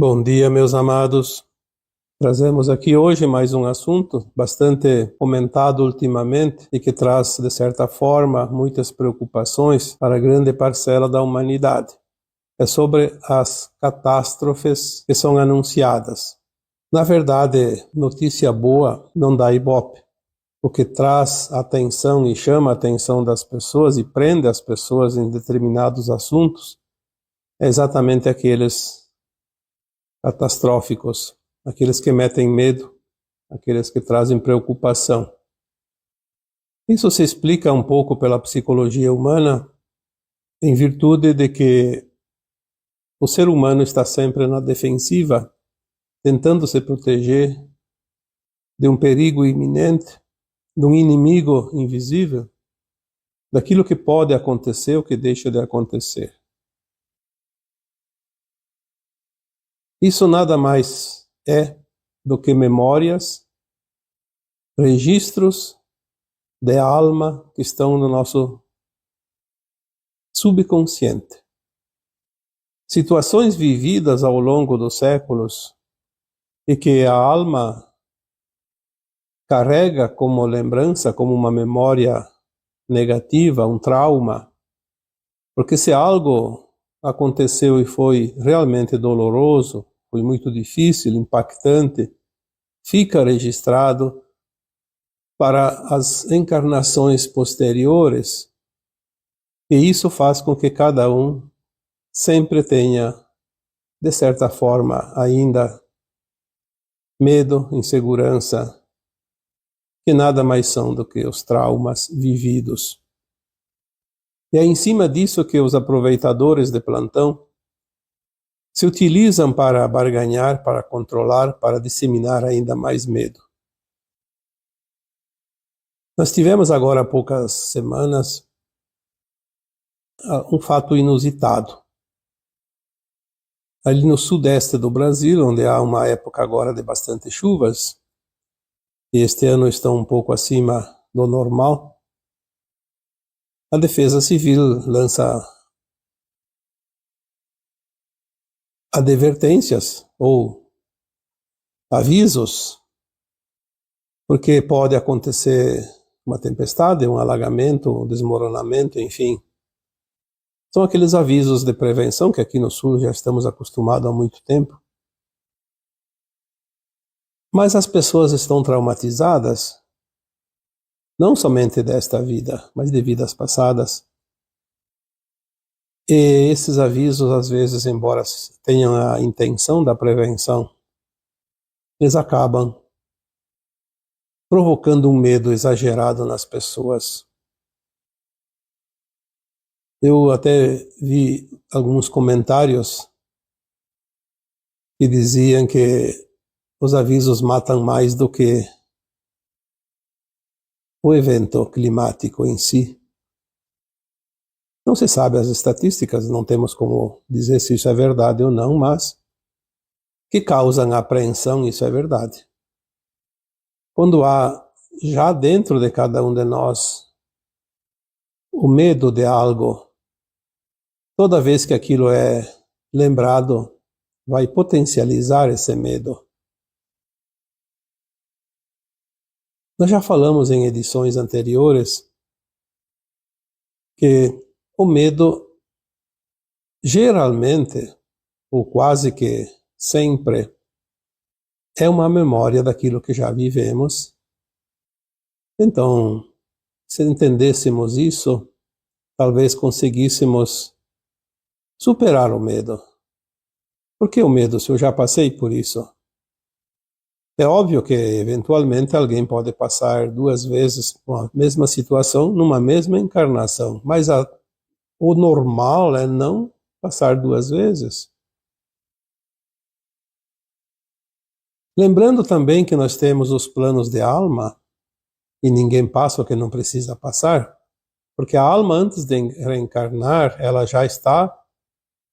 Bom dia, meus amados. Trazemos aqui hoje mais um assunto bastante comentado ultimamente e que traz, de certa forma, muitas preocupações para a grande parcela da humanidade. É sobre as catástrofes que são anunciadas. Na verdade, notícia boa não dá ibope. O que traz atenção e chama a atenção das pessoas e prende as pessoas em determinados assuntos é exatamente aqueles catastróficos, aqueles que metem medo, aqueles que trazem preocupação. Isso se explica um pouco pela psicologia humana, em virtude de que o ser humano está sempre na defensiva, tentando se proteger de um perigo iminente, de um inimigo invisível, daquilo que pode acontecer ou que deixa de acontecer. Isso nada mais é do que memórias, registros de alma que estão no nosso subconsciente. Situações vividas ao longo dos séculos e que a alma carrega como lembrança, como uma memória negativa, um trauma. Porque se algo aconteceu e foi realmente doloroso, foi muito difícil, impactante, fica registrado para as encarnações posteriores, e isso faz com que cada um sempre tenha, de certa forma, ainda medo, insegurança, que nada mais são do que os traumas vividos. E é em cima disso que os aproveitadores de plantão se utilizam para barganhar, para controlar, para disseminar ainda mais medo. Nós tivemos agora há poucas semanas um fato inusitado. Ali no sudeste do Brasil, onde há uma época agora de bastante chuvas, e este ano estão um pouco acima do normal, a Defesa Civil lança advertências ou avisos, porque pode acontecer uma tempestade, um alagamento, um desmoronamento, enfim. São aqueles avisos de prevenção que aqui no Sul já estamos acostumados há muito tempo. Mas as pessoas estão traumatizadas, não somente desta vida, mas de vidas passadas. E esses avisos, às vezes, embora tenham a intenção da prevenção, eles acabam provocando um medo exagerado nas pessoas. Eu até vi alguns comentários que diziam que os avisos matam mais do que o evento climático em si. Não se sabe as estatísticas, não temos como dizer se isso é verdade ou não, mas que causam apreensão, isso é verdade. Quando há já dentro de cada um de nós o medo de algo, toda vez que aquilo é lembrado, vai potencializar esse medo. Nós já falamos em edições anteriores que o medo, geralmente, ou quase que sempre, é uma memória daquilo que já vivemos. Então, se entendêssemos isso, talvez conseguíssemos superar o medo. Por que o medo, se eu já passei por isso? É óbvio que, eventualmente, alguém pode passar 2 vezes com a mesma situação, numa mesma encarnação, mas o normal é não passar 2 vezes. Lembrando também que nós temos os planos de alma, e ninguém passa o que não precisa passar, porque a alma, antes de reencarnar, ela já está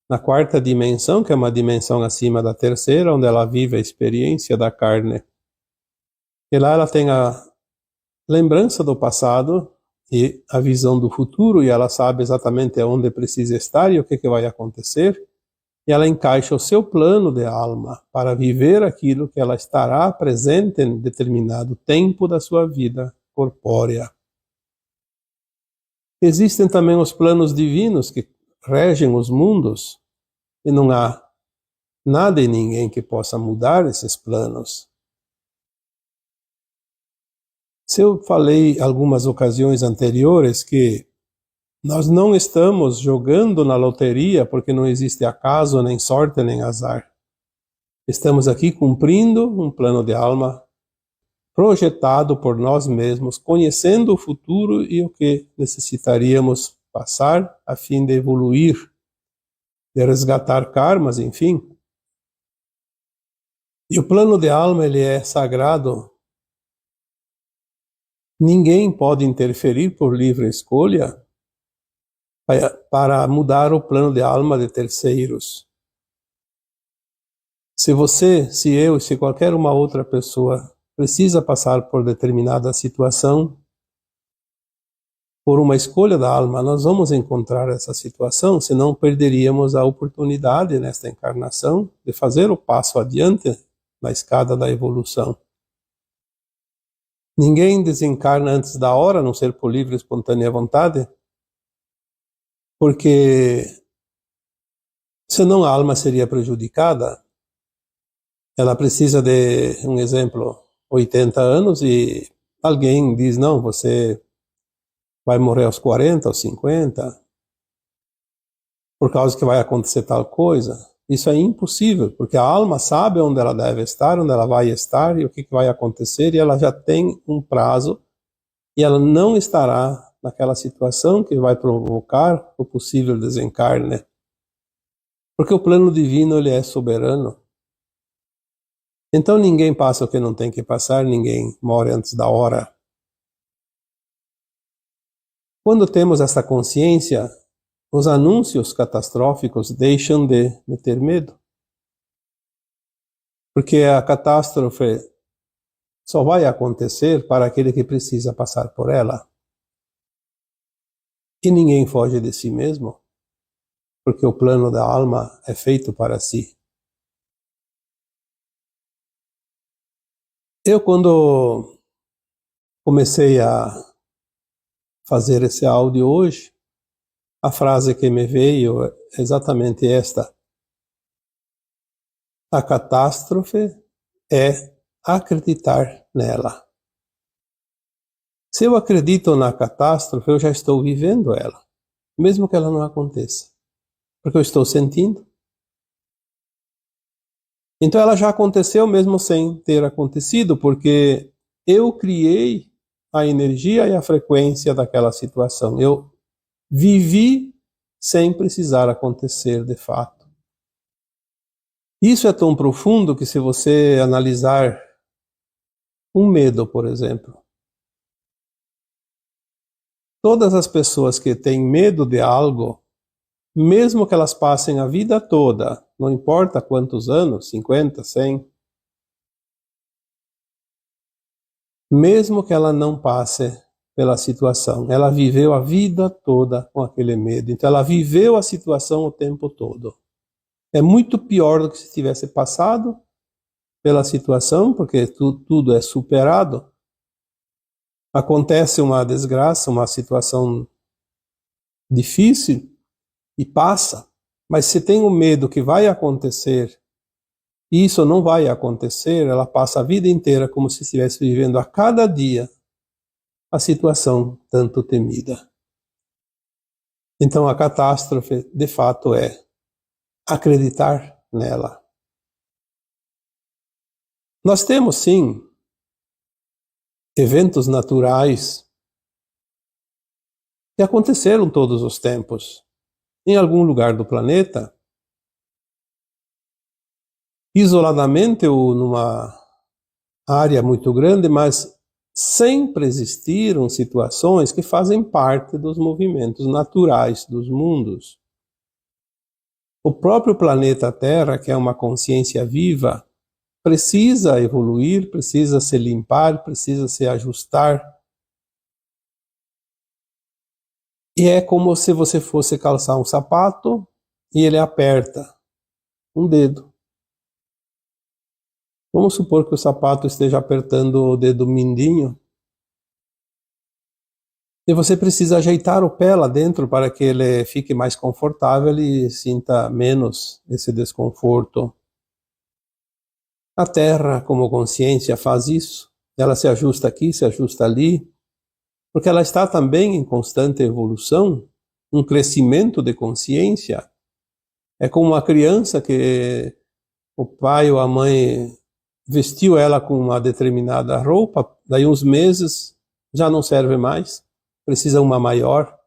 na 4ª dimensão, que é uma dimensão acima da 3ª, onde ela vive a experiência da carne. E lá ela tem a lembrança do passado e a visão do futuro, e ela sabe exatamente onde precisa estar e o que vai acontecer. e ela encaixa o seu plano de alma para viver aquilo que ela estará presente em determinado tempo da sua vida corpórea. Existem também os planos divinos que regem os mundos, e não há nada e ninguém que possa mudar esses planos. Se eu falei algumas ocasiões anteriores que nós não estamos jogando na loteria porque não existe acaso, nem sorte, nem azar. Estamos aqui cumprindo um plano de alma projetado por nós mesmos, conhecendo o futuro e o que necessitaríamos passar a fim de evoluir, de resgatar karmas, enfim. E o plano de alma, ele é sagrado. Ninguém pode interferir por livre escolha para mudar o plano de alma de terceiros. Se você, se eu, se qualquer uma outra pessoa precisa passar por determinada situação, por uma escolha da alma, nós vamos encontrar essa situação, senão perderíamos a oportunidade nesta encarnação de fazer o passo adiante na escada da evolução. Ninguém desencarna antes da hora, a não ser por livre e espontânea vontade, porque senão a alma seria prejudicada. Ela precisa de, um exemplo, 80 anos e alguém diz, não, você vai morrer aos 40, aos 50, por causa que vai acontecer tal coisa. Isso é impossível, porque a alma sabe onde ela deve estar, onde ela vai estar e o que vai acontecer, e ela já tem um prazo, e ela não estará naquela situação que vai provocar o possível desencarne. Porque o plano divino, ele é soberano. Então ninguém passa o que não tem que passar, ninguém morre antes da hora. Quando temos essa consciência, os anúncios catastróficos deixam de meter medo. Porque a catástrofe só vai acontecer para aquele que precisa passar por ela. E ninguém foge de si mesmo, porque o plano da alma é feito para si. Eu, quando comecei a fazer esse áudio hoje, a frase que me veio é exatamente esta: a catástrofe é acreditar nela. Se eu acredito na catástrofe, eu já estou vivendo ela, mesmo que ela não aconteça, porque eu estou sentindo. Então ela já aconteceu mesmo sem ter acontecido, porque eu criei a energia e a frequência daquela situação. Eu vivi sem precisar acontecer de fato. Isso é tão profundo que, se você analisar um medo, por exemplo, todas as pessoas que têm medo de algo, mesmo que elas passem a vida toda, não importa quantos anos, 50, 100, mesmo que ela não passe pela situação, ela viveu a vida toda com aquele medo. Então ela viveu a situação o tempo todo. É muito pior do que se tivesse passado pela situação, porque tudo é superado. Acontece uma desgraça, uma situação difícil e passa. Mas se tem o medo que vai acontecer e isso não vai acontecer, ela passa a vida inteira como se estivesse vivendo a cada dia a situação tanto temida. Então a catástrofe, de fato, é acreditar nela. Nós temos, sim, eventos naturais que aconteceram todos os tempos. Em algum lugar do planeta, isoladamente ou numa área muito grande, mas sempre existiram situações que fazem parte dos movimentos naturais dos mundos. O próprio planeta Terra, que é uma consciência viva, precisa evoluir, precisa se limpar, precisa se ajustar. E é como se você fosse calçar um sapato e ele aperta. um dedo. Vamos supor que o sapato esteja apertando o dedo mindinho e você precisa ajeitar o pé lá dentro para que ele fique mais confortável e sinta menos esse desconforto. A Terra, como consciência, faz isso. Ela se ajusta aqui, se ajusta ali, porque ela está também em constante evolução, um crescimento de consciência. É como uma criança que o pai ou a mãe vestiu ela com uma determinada roupa, daí uns meses já não serve mais, precisa uma maior,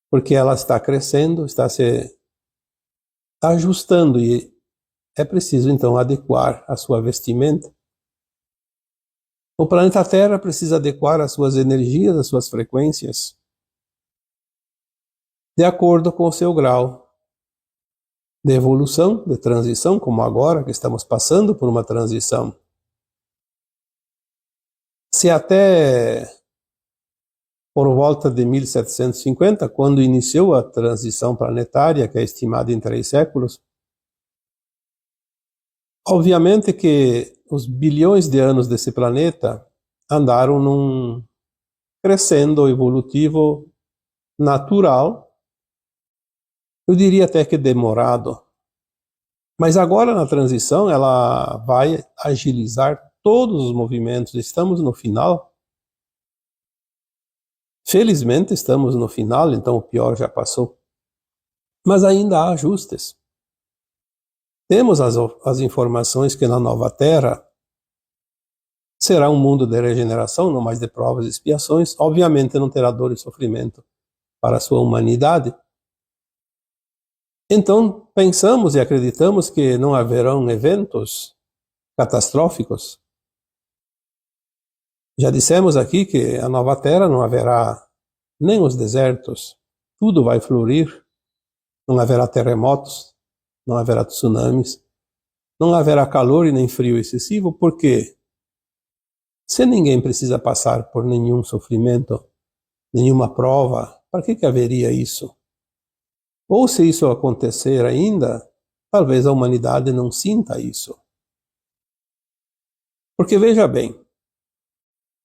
porque ela está crescendo, está se ajustando e é preciso então adequar a sua vestimenta. O planeta Terra precisa adequar as suas energias, as suas frequências, de acordo com o seu grau de evolução, de transição, como agora que estamos passando por uma transição. Se até por volta de 1750, quando iniciou a transição planetária, que é estimada em 3 séculos, obviamente que os bilhões de anos desse planeta andaram num crescendo evolutivo natural, eu diria até que demorado. Mas agora na transição ela vai agilizar todos os movimentos. Estamos no final. Felizmente estamos no final, então o pior já passou. Mas ainda há ajustes. Temos as informações que na nova Terra será um mundo de regeneração, não mais de provas e expiações. Obviamente não terá dor e sofrimento para a sua humanidade. Então pensamos e acreditamos que não haverão eventos catastróficos. Já dissemos aqui que a nova Terra não haverá nem os desertos, tudo vai florir, não haverá terremotos, não haverá tsunamis, não haverá calor e nem frio excessivo, porque se ninguém precisa passar por nenhum sofrimento, nenhuma prova, para que haveria isso? Ou se isso acontecer ainda, talvez a humanidade não sinta isso. Porque veja bem,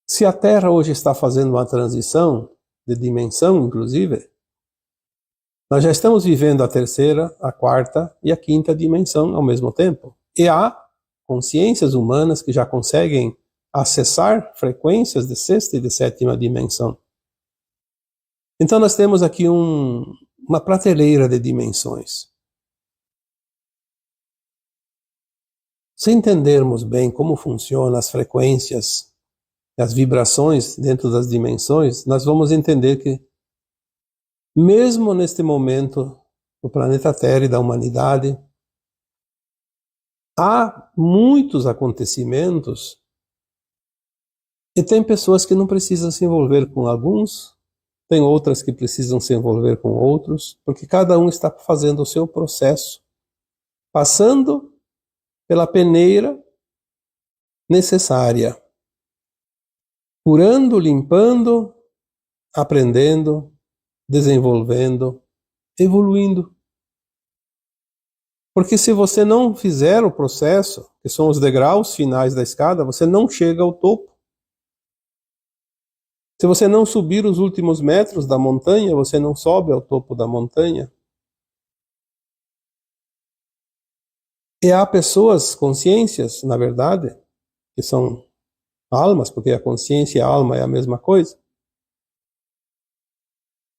se a Terra hoje está fazendo uma transição de dimensão, inclusive, nós já estamos vivendo a terceira, a quarta e a quinta dimensão ao mesmo tempo. E há consciências humanas que já conseguem acessar frequências de sexta e de sétima dimensão. Então nós temos aqui uma prateleira de dimensões. Se entendermos bem como funcionam as frequências, as vibrações dentro das dimensões, nós vamos entender que mesmo neste momento do planeta Terra e da humanidade, há muitos acontecimentos e tem pessoas que não precisam se envolver com alguns, tem outras que precisam se envolver com outros, porque cada um está fazendo o seu processo, passando pela peneira necessária, curando, limpando, aprendendo, desenvolvendo, evoluindo. Porque se você não fizer o processo, que são os degraus finais da escada, você não chega ao topo. Se você não subir os últimos metros da montanha, você não sobe ao topo da montanha. E há pessoas, consciências, na verdade, que são almas, porque a consciência e a alma é a mesma coisa.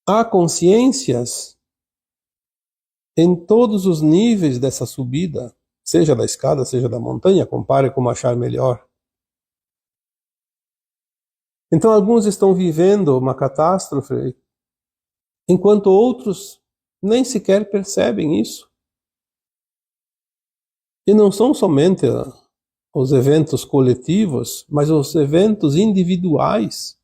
Há consciências em todos os níveis dessa subida, seja da escada, seja da montanha, compare como achar melhor. Então alguns estão vivendo uma catástrofe, enquanto outros nem sequer percebem isso. E não são somente os eventos coletivos, mas os eventos individuais.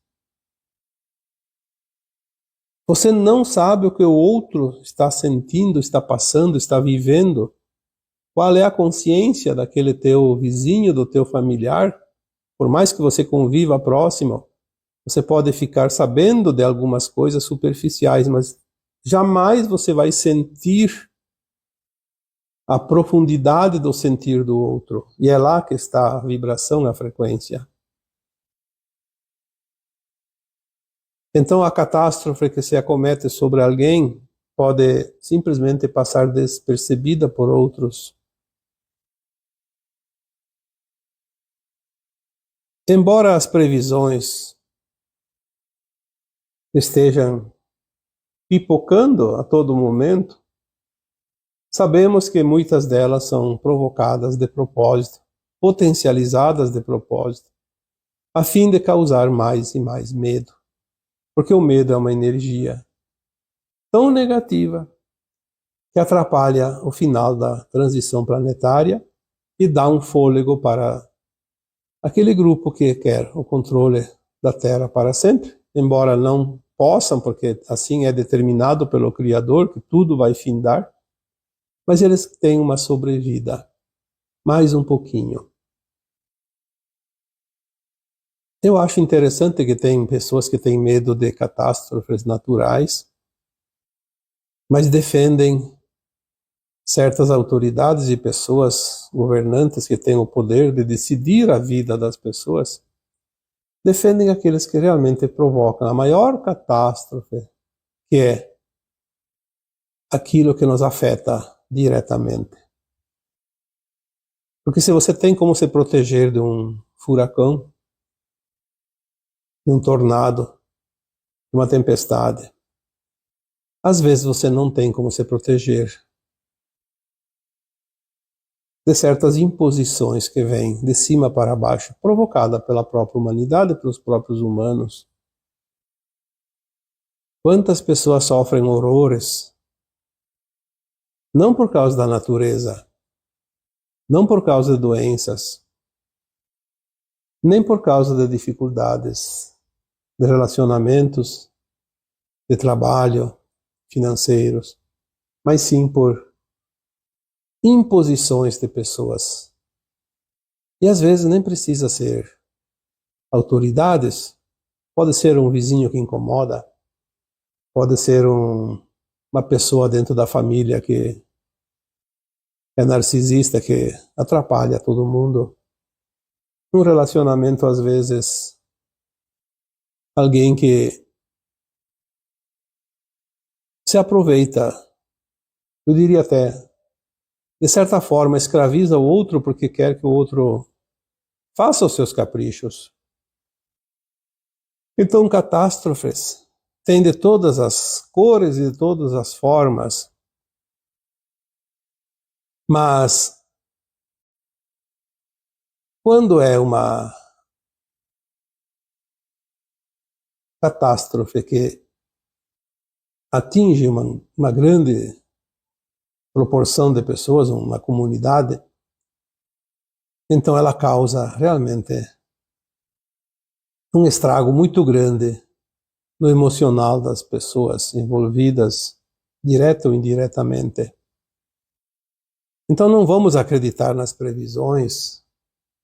Você não sabe o que o outro está sentindo, está passando, está vivendo. Qual é a consciência daquele teu vizinho, do teu familiar? Por mais que você conviva próximo, você pode ficar sabendo de algumas coisas superficiais, mas jamais você vai sentir a profundidade do sentir do outro. E é lá que está a vibração, a frequência. Então a catástrofe que se acomete sobre alguém pode simplesmente passar despercebida por outros. Embora as previsões estejam pipocando a todo momento, sabemos que muitas delas são provocadas de propósito, potencializadas de propósito, a fim de causar mais e mais medo. Porque o medo é uma energia tão negativa que atrapalha o final da transição planetária e dá um fôlego para aquele grupo que quer o controle da Terra para sempre, embora não possam, porque assim é determinado pelo Criador, que tudo vai findar, mas eles têm uma sobrevida, mais um pouquinho. Eu acho interessante que tem pessoas que têm medo de catástrofes naturais, mas defendem certas autoridades e pessoas governantes que têm o poder de decidir a vida das pessoas, defendem aqueles que realmente provocam a maior catástrofe, que é aquilo que nos afeta diretamente. Porque se você tem como se proteger de um furacão, de um tornado, de uma tempestade, às vezes você não tem como se proteger de certas imposições que vêm de cima para baixo, provocada pela própria humanidade, pelos próprios humanos. Quantas pessoas sofrem horrores, não por causa da natureza, não por causa de doenças, nem por causa de dificuldades de relacionamentos, de trabalho, financeiros, mas sim por imposições de pessoas. E às vezes nem precisa ser autoridades, pode ser um vizinho que incomoda, pode ser uma pessoa dentro da família que é narcisista, que atrapalha todo mundo. Um relacionamento, às vezes, alguém que se aproveita, eu diria até, de certa forma, escraviza o outro porque quer que o outro faça os seus caprichos. Então, catástrofes tem de todas as cores e de todas as formas, mas quando é uma catástrofe que atinge uma grande proporção de pessoas, uma comunidade, então ela causa realmente um estrago muito grande no emocional das pessoas envolvidas, direta ou indiretamente. Então não vamos acreditar nas previsões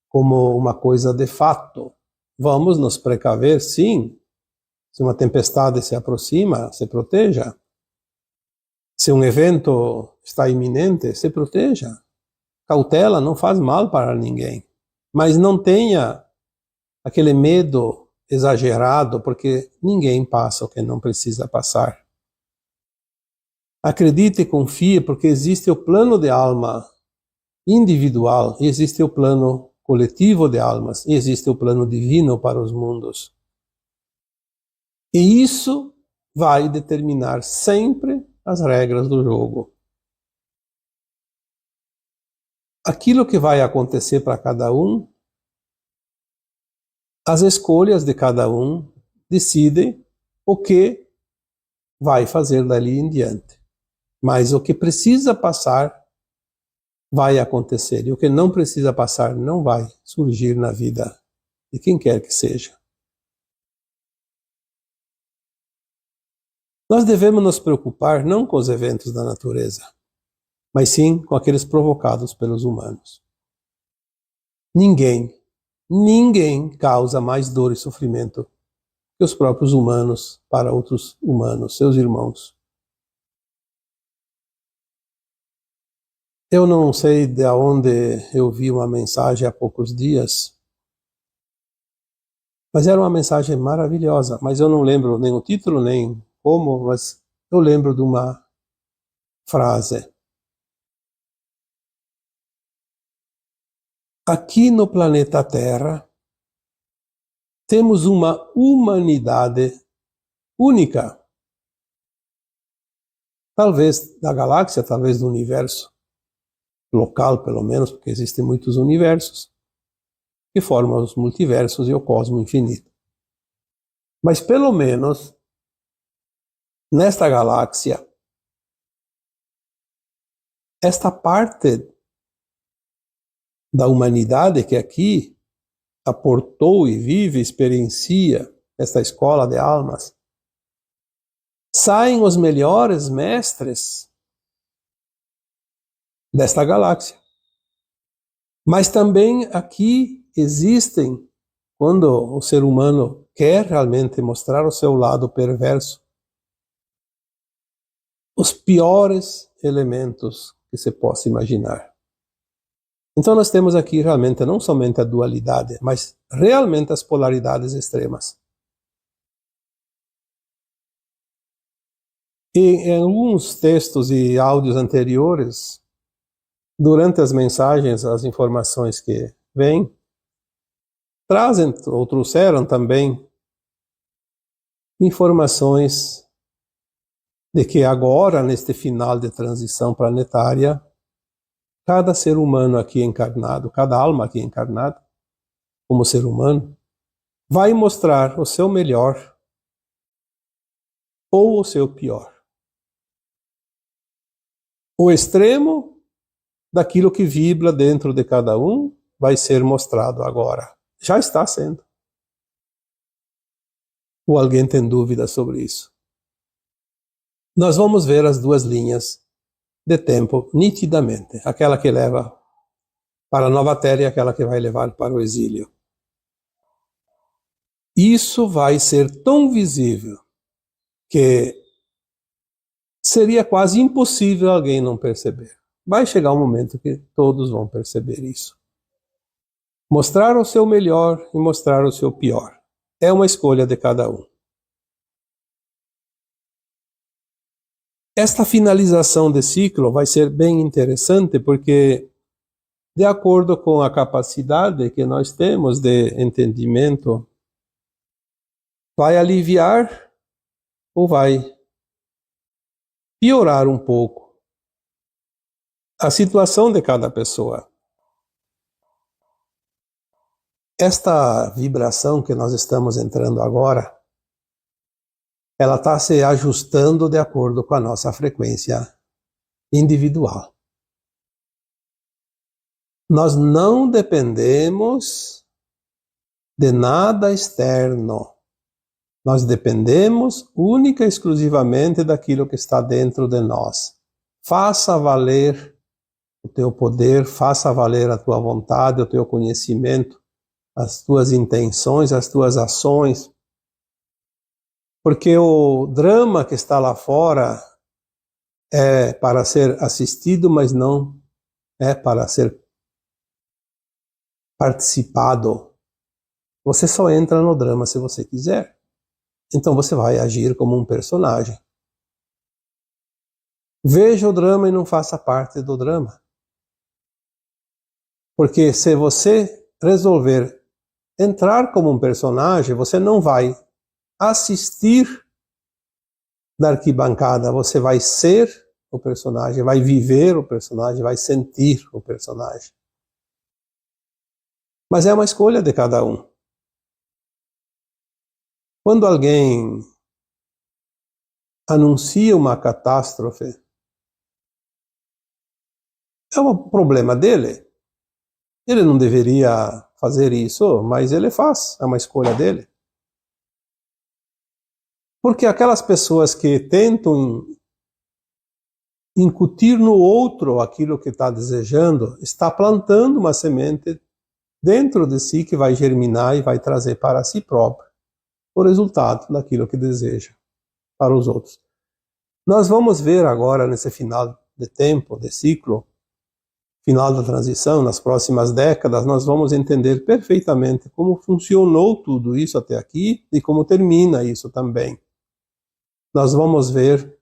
como uma coisa de fato. Vamos nos precaver, sim. Se uma tempestade se aproxima, se proteja. Se um evento está iminente, se proteja. Cautela não faz mal para ninguém. Mas não tenha aquele medo exagerado, porque ninguém passa o que não precisa passar. Acredite e confie, porque existe o plano de alma individual, e existe o plano coletivo de almas, e existe o plano divino para os mundos. E isso vai determinar sempre as regras do jogo. Aquilo que vai acontecer para cada um, as escolhas de cada um decidem o que vai fazer dali em diante. Mas o que precisa passar vai acontecer, e o que não precisa passar não vai surgir na vida de quem quer que seja. Nós devemos nos preocupar não com os eventos da natureza, mas sim com aqueles provocados pelos humanos. Ninguém causa mais dor e sofrimento que os próprios humanos para outros humanos, seus irmãos. Eu não sei de onde eu vi uma mensagem há poucos dias, mas era uma mensagem maravilhosa, mas eu não lembro nem o título, nem como, mas eu lembro de uma frase. Aqui no planeta Terra, temos uma humanidade única. Talvez da galáxia, talvez do universo. Local, pelo menos, porque existem muitos universos que formam os multiversos e o cosmo infinito. Mas pelo menos nesta galáxia, esta parte da humanidade que aqui aportou e vive, experiencia esta escola de almas, saem os melhores mestres desta galáxia. Mas também aqui existem, quando o ser humano quer realmente mostrar o seu lado perverso, os piores elementos que se possa imaginar. Então nós temos aqui realmente não somente a dualidade, mas realmente as polaridades extremas. E em alguns textos e áudios anteriores, durante as mensagens, as informações que vêm, trazem ou trouxeram também informações de que agora, neste final de transição planetária, cada ser humano aqui encarnado, cada alma aqui encarnada, como ser humano, vai mostrar o seu melhor ou o seu pior. O extremo daquilo que vibra dentro de cada um vai ser mostrado agora. Já está sendo. Ou alguém tem dúvida sobre isso? Nós vamos ver as duas linhas de tempo nitidamente. Aquela que leva para a nova terra e aquela que vai levar para o exílio. Isso vai ser tão visível que seria quase impossível alguém não perceber. Vai chegar um momento que todos vão perceber isso. Mostrar o seu melhor e mostrar o seu pior. É uma escolha de cada um. Esta finalização de ciclo vai ser bem interessante porque, de acordo com a capacidade que nós temos de entendimento, vai aliviar ou vai piorar um pouco a situação de cada pessoa. Esta vibração que nós estamos entrando agora, ela está se ajustando de acordo com a nossa frequência individual. Nós não dependemos de nada externo. Nós dependemos única e exclusivamente daquilo que está dentro de nós. Faça valer o teu poder, faça valer a tua vontade, o teu conhecimento, as tuas intenções, as tuas ações. Porque o drama que está lá fora é para ser assistido, mas não é para ser participado. Você só entra no drama se você quiser. Então você vai agir como um personagem. Veja o drama e não faça parte do drama. Porque se você resolver entrar como um personagem, você não vai assistir da arquibancada, você vai ser o personagem, vai viver o personagem, vai sentir o personagem. Mas é uma escolha de cada um. Quando alguém anuncia uma catástrofe, é um problema dele. Ele não deveria fazer isso, mas ele faz, é uma escolha dele. Porque aquelas pessoas que tentam incutir no outro aquilo que está desejando, está plantando uma semente dentro de si que vai germinar e vai trazer para si próprio o resultado daquilo que deseja para os outros. Nós vamos ver agora, nesse final de tempo, de ciclo, final da transição, nas próximas décadas, nós vamos entender perfeitamente como funcionou tudo isso até aqui e como termina isso também. Nós vamos ver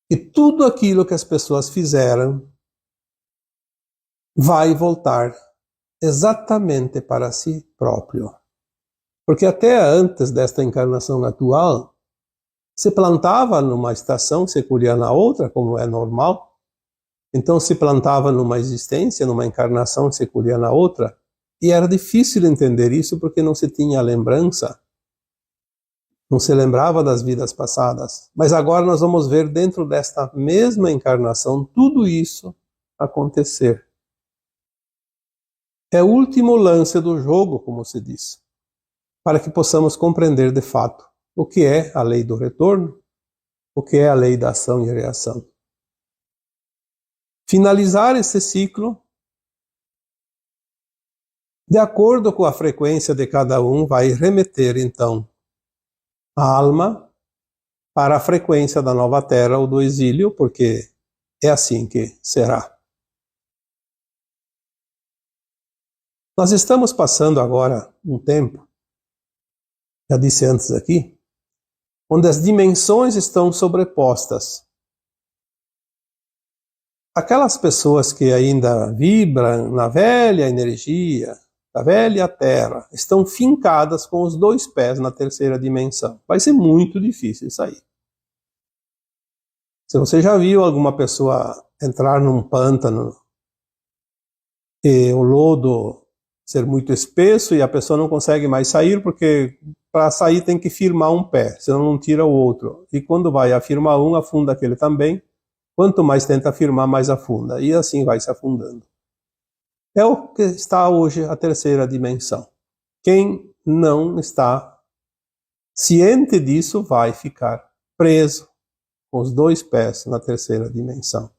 que tudo aquilo que as pessoas fizeram vai voltar exatamente para si próprio. Porque até antes desta encarnação atual, se plantava numa estação, se colhia na outra, como é normal. Então se plantava numa existência, numa encarnação, se colhia na outra. E era difícil entender isso porque não se tinha lembrança. Não se lembrava das vidas passadas. Mas agora nós vamos ver dentro desta mesma encarnação tudo isso acontecer. É o último lance do jogo, como se diz, para que possamos compreender de fato o que é a lei do retorno, o que é a lei da ação e reação. Finalizar esse ciclo, de acordo com a frequência de cada um, vai remeter então a alma para a frequência da nova terra ou do exílio, porque é assim que será. Nós estamos passando agora um tempo, já disse antes aqui, onde as dimensões estão sobrepostas. Aquelas pessoas que ainda vibram na velha energia, da velha terra, estão fincadas com os dois pés na terceira dimensão. Vai ser muito difícil sair. Se você já viu alguma pessoa entrar num pântano e o lodo ser muito espesso e a pessoa não consegue mais sair, porque para sair tem que firmar um pé, senão não tira o outro. E quando vai afirmar um, afunda aquele também. Quanto mais tenta afirmar, mais afunda. E assim vai se afundando. É o que está hoje a terceira dimensão. Quem não está ciente disso vai ficar preso com os dois pés na terceira dimensão.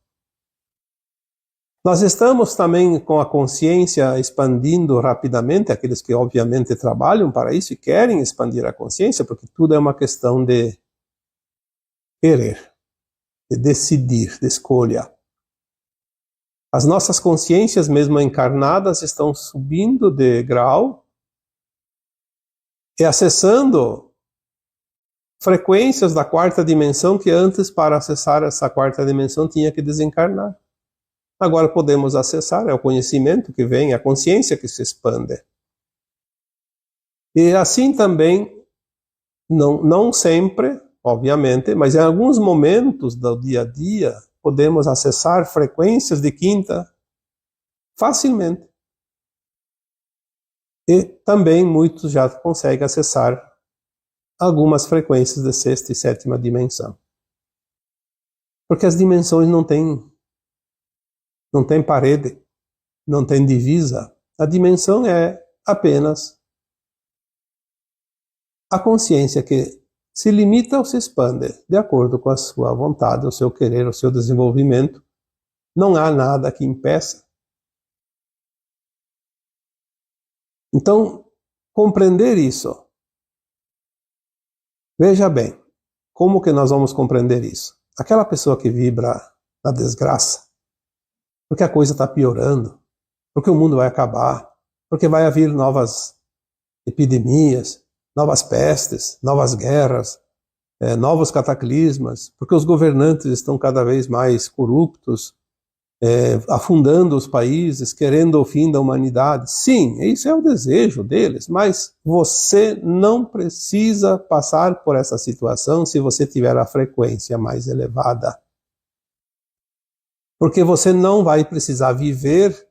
Nós estamos também com a consciência expandindo rapidamente, aqueles que obviamente trabalham para isso e querem expandir a consciência, porque tudo é uma questão de querer, de decidir, de escolha. As nossas consciências, mesmo encarnadas, estão subindo de grau e acessando frequências da quarta dimensão que antes, para acessar essa quarta dimensão, tinha que desencarnar. Agora podemos acessar, é o conhecimento que vem, a consciência que se expande. E assim também, não sempre, obviamente, mas em alguns momentos do dia a dia, podemos acessar frequências de quinta facilmente. E também muitos já conseguem acessar algumas frequências de sexta e sétima dimensão. Porque as dimensões não têm parede, não tem divisa. A dimensão é apenas a consciência que se limita ou se expande de acordo com a sua vontade, o seu querer, o seu desenvolvimento. Não há nada que impeça. Então, compreender isso. Veja bem, como que nós vamos compreender isso? Aquela pessoa que vibra na desgraça, porque a coisa está piorando, porque o mundo vai acabar, porque vai haver novas epidemias, novas pestes, novas guerras, novos cataclismas, porque os governantes estão cada vez mais corruptos, afundando os países, querendo o fim da humanidade. Sim, isso é o desejo deles, mas você não precisa passar por essa situação se você tiver a frequência mais elevada. Porque você não vai precisar viver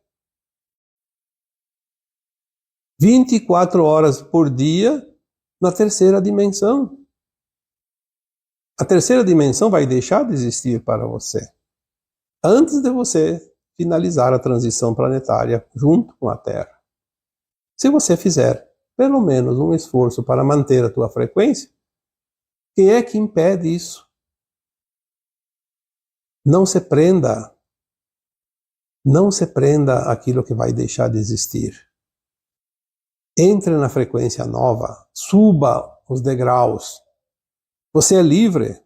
24 horas por dia na terceira dimensão. A terceira dimensão vai deixar de existir para você antes de você finalizar a transição planetária junto com a Terra. Se você fizer pelo menos um esforço para manter a tua frequência, quem é que impede isso? Não se prenda àquilo que vai deixar de existir. Entre na frequência nova, suba os degraus. Você é livre.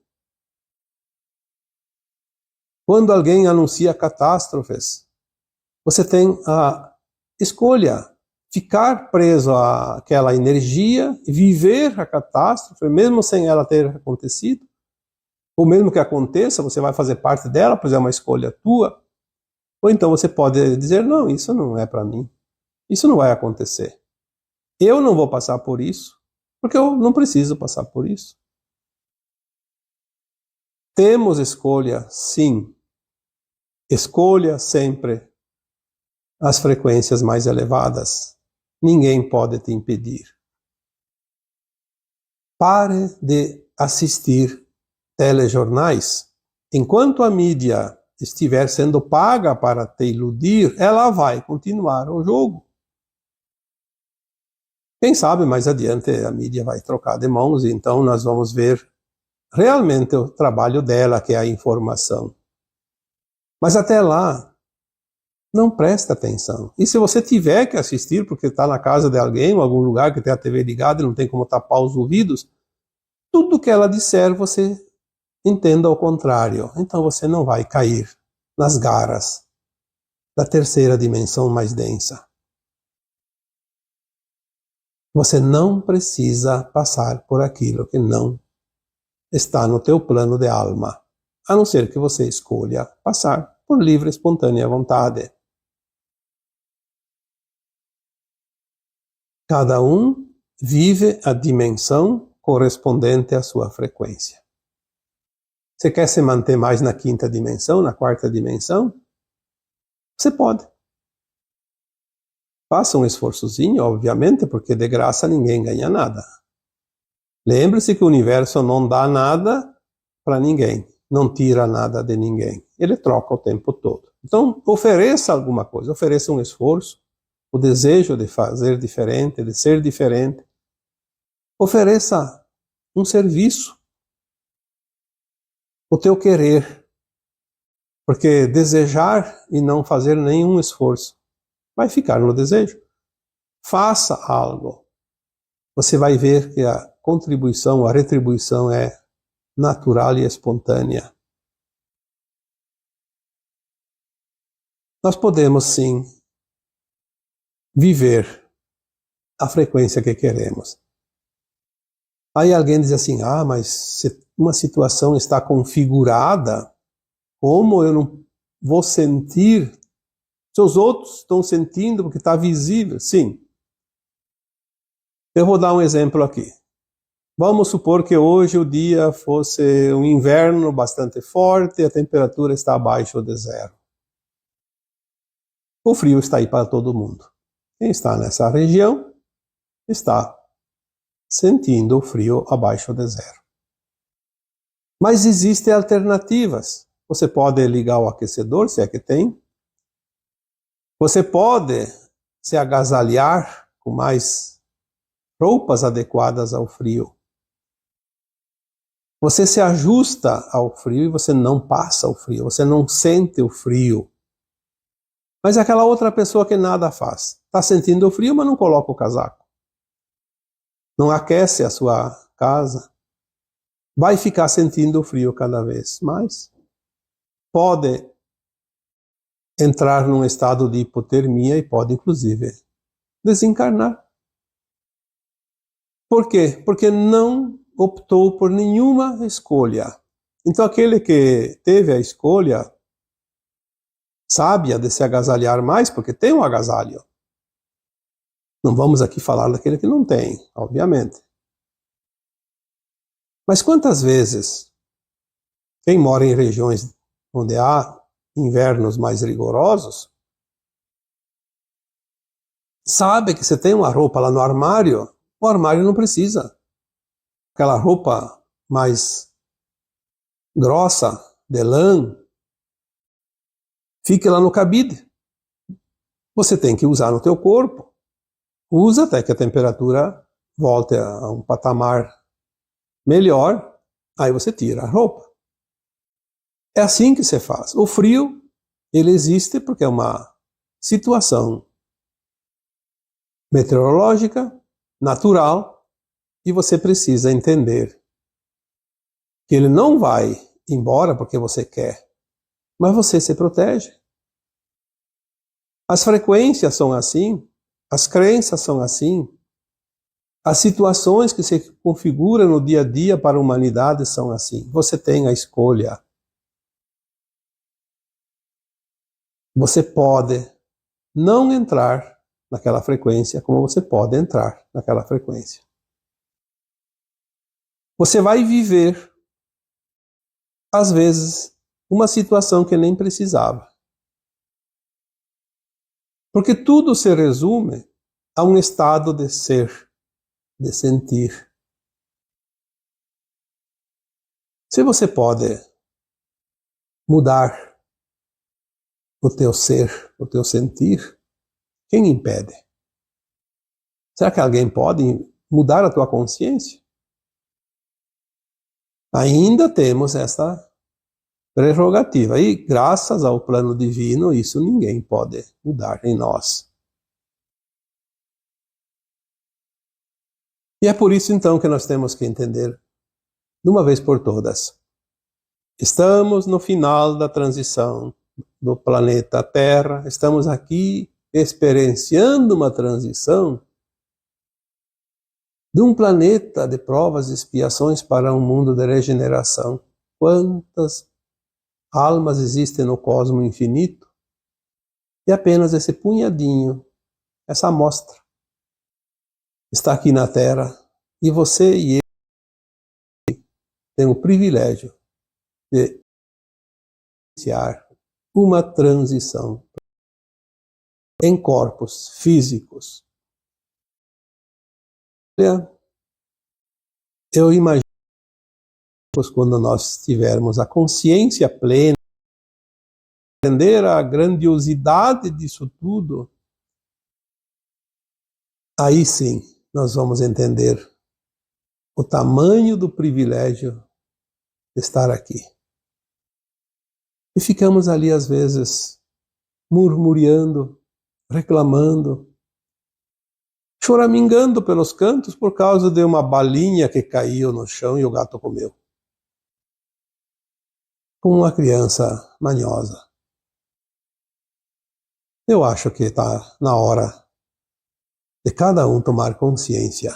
Quando alguém anuncia catástrofes, Você tem a escolha, ficar preso àquela energia, viver a catástrofe, mesmo sem ela ter acontecido, ou mesmo que aconteça, você vai fazer parte dela, pois é uma escolha tua. Ou então você pode dizer, não, isso não é para mim, isso não vai acontecer. Eu não vou passar por isso, porque eu não preciso passar por isso. Temos escolha, sim. Escolha sempre as frequências mais elevadas. Ninguém pode te impedir. Pare de assistir telejornais. Enquanto a mídia estiver sendo paga para te iludir, ela vai continuar o jogo. Quem sabe mais adiante a mídia vai trocar de mãos e então nós vamos ver realmente o trabalho dela, que é a informação. Mas até lá, não presta atenção. E se você tiver que assistir, porque está na casa de alguém, ou algum lugar que tem a TV ligada e não tem como tapar os ouvidos, tudo que ela disser você entenda ao contrário. Então você não vai cair nas garras da terceira dimensão mais densa. Você não precisa passar por aquilo que não está no teu plano de alma, a não ser que você escolha passar por livre, espontânea vontade. Cada um vive a dimensão correspondente à sua frequência. Você quer se manter mais na quinta dimensão, na quarta dimensão? Você pode. Faça um esforçozinho, obviamente, porque de graça ninguém ganha nada. Lembre-se que o universo não dá nada para ninguém, não tira nada de ninguém. Ele troca o tempo todo. Então, ofereça alguma coisa, ofereça um esforço, o desejo de fazer diferente, de ser diferente. Ofereça um serviço, o teu querer, porque desejar e não fazer nenhum esforço vai ficar no desejo. Faça algo. Você vai ver que a contribuição, a retribuição é natural e espontânea. Nós podemos sim viver a frequência que queremos. Aí alguém diz assim, mas se uma situação está configurada, como eu não vou sentir? Se os outros estão sentindo porque está visível. Sim. Eu vou dar um exemplo aqui. Vamos supor que hoje o dia fosse um inverno bastante forte e a temperatura está abaixo de zero. O frio está aí para todo mundo. Quem está nessa região está sentindo o frio abaixo de zero. Mas existem alternativas. Você pode ligar o aquecedor, se é que tem. Você pode se agasalhar com mais roupas adequadas ao frio. Você se ajusta ao frio e você não passa o frio, você não sente o frio. Mas aquela outra pessoa que nada faz, está sentindo o frio, mas não coloca o casaco. Não aquece a sua casa. Vai ficar sentindo o frio cada vez mais. Pode entrar num estado de hipotermia e pode, inclusive, desencarnar. Por quê? Porque não optou por nenhuma escolha. Então aquele que teve a escolha sábia de se agasalhar mais, porque tem um agasalho. Não vamos aqui falar daquele que não tem, obviamente. Mas quantas vezes quem mora em regiões onde há invernos mais rigorosos sabe que você tem uma roupa lá no armário, o armário não precisa. Aquela roupa mais grossa, de lã, fique lá no cabide. Você tem que usar no teu corpo. Usa até que a temperatura volte a um patamar melhor, aí você tira a roupa. É assim que se faz. O frio, ele existe porque é uma situação meteorológica, natural, e você precisa entender que ele não vai embora porque você quer, mas você se protege. As frequências são assim, as crenças são assim, as situações que se configuram no dia a dia para a humanidade são assim. Você tem a escolha. Você pode não entrar naquela frequência, como você pode entrar naquela frequência. Você vai viver, às vezes, uma situação que nem precisava. Porque tudo se resume a um estado de ser, de sentir. Se você pode mudar o teu ser, o teu sentir, quem impede? Será que alguém pode mudar a tua consciência? Ainda temos essa prerrogativa. E graças ao plano divino, isso ninguém pode mudar em nós. E é por isso então que nós temos que entender, de uma vez por todas, estamos no final da transição do planeta Terra, estamos aqui experienciando uma transição de um planeta de provas e expiações para um mundo de regeneração. Quantas almas existem no cosmo infinito? E apenas esse punhadinho, essa amostra, está aqui na Terra, e você e eu têm o privilégio de iniciar uma transição em corpos físicos. Eu imagino quando nós tivermos a consciência plena, entender a grandiosidade disso tudo, aí sim nós vamos entender o tamanho do privilégio de estar aqui. E ficamos ali às vezes murmurando, reclamando, choramingando pelos cantos por causa de uma balinha que caiu no chão e o gato comeu. Como uma criança manhosa. Eu acho que está na hora de cada um tomar consciência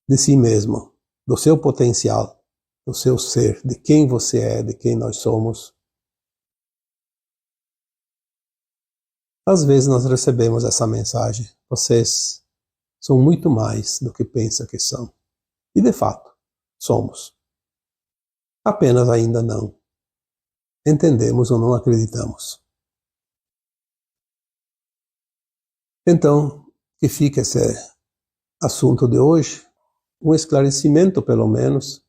de si mesmo, do seu potencial, do seu ser, de quem você é, de quem nós somos. Às vezes nós recebemos essa mensagem: vocês são muito mais do que pensam que são. E de fato, somos. Apenas ainda não entendemos ou não acreditamos. Então, que fica esse assunto de hoje, um esclarecimento pelo menos,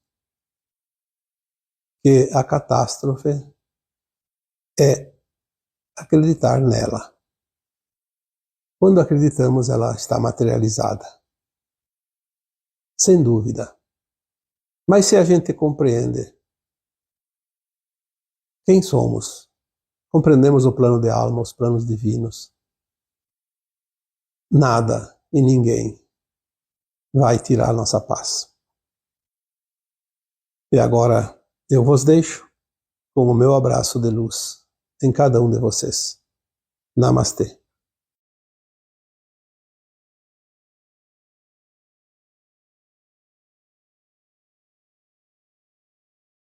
que a catástrofe é acreditar nela. Quando acreditamos, ela está materializada. Sem dúvida. Mas se a gente compreende quem somos, compreendemos o plano de alma, os planos divinos, nada e ninguém vai tirar nossa paz. E agora eu vos deixo com o meu abraço de luz em cada um de vocês. Namastê.